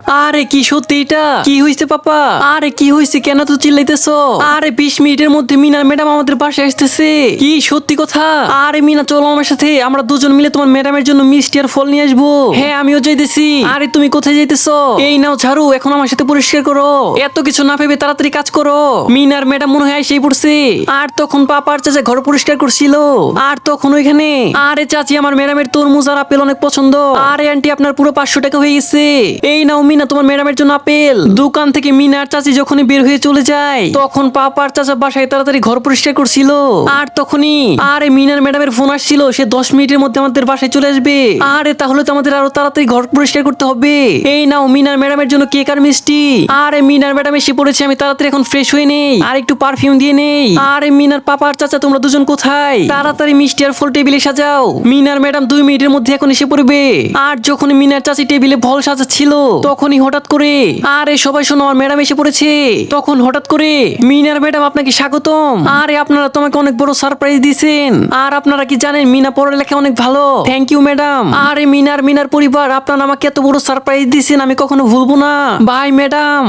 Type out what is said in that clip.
আরে কি সত্যি এটা? কি হয়েছে পাপা? আরে কি হয়েছে, কেন তো চিল্লাইতেছো? আরে 20 মিনিটের মধ্যে মিনা ম্যাডাম আমাদের বাসায় আসতেছে। কি সত্যি কথা? আরে মিনা চলো আমার সাথে, আমরা দুজন মিলে তোমার ম্যাডামের জন্য মিষ্টি আর ফল নিয়ে আসবো। হ্যাঁ আমিও যাইতেছি। আরে তুমি কোথায় যাইতেছো? এই নাও ঝাড়ু, এখন আমার সাথে পরিষ্কার করো। এত কিছু না ভেবে তাড়াতাড়ি কাজ করো। মিনার ম্যাডাম মনে হয় এসেই পড়ছে। আর তখন পাপা আর চাচা ঘর পরিষ্কার করছিল। আর তখন ওইখানে আরে চাচি, আমার ম্যাডামের তরমুজ আর আপেল অনেক পছন্দ। আরে আন্টি আপনার পুরো 500 টাকা হয়ে গেছে। এই নাও মিনা তোমার ম্যাডামের জন্য আপেল। দোকান থেকে মিনা আর চাচি যখনই বের হয়ে চলে যায়, তখন পাপা আর চাচা বাসায় তাড়াতাড়ি ঘর পরিষ্কার করছিল। আর তখনই আরে মিনার ম্যাডামের ফোন আসছিল, সে 10 মিনিটের মধ্যে আমাদের বাসায় চলে আসবে। আরে তাহলে তো আমাদের আরো তাড়াতাড়ি ঘর পরিষ্কার করতে হবে। এই নাও মিনার ম্যাডামের জন্য কেক আর মিষ্টি। আরে মিনার ম্যাডাম এসে পড়েছে, আমি তাড়াতাড়ি এখন ফ্রেশ হয়ে নেই আর একটু পারফিউম দিয়ে নেই। আরে মিনার পাপা আর চাচা তোমরা দুজন কোথায়? তাড়াতাড়ি মিষ্টি আর ফল টেবিলে সাজাও। মিনার ম্যাডাম 2 মিনিটের মধ্যে এখন এসে পড়বে। আর যখন মিনার চাচি টেবিলে ফল সাজাচ্ছিল, তখনই হঠাৎ করে আরে সবাই শোনো, আমার ম্যাডাম এসে পড়েছে। তখন হঠাৎ করে মিনার ম্যাডাম আপনাকে স্বাগতম। আরে আপনারা তোমাকে অনেক বড় সারপ্রাইজ দিয়েছেন। আর আপনারা কি জানেন মিনা পড়ালেখা অনেক ভালো। Thank you madam. আরে মিনার পরিবার, আপনারা আমাকে এত বড় সারপ্রাইজ দিয়েছেন, আমি কখনো ভুলবো না। Bye madam.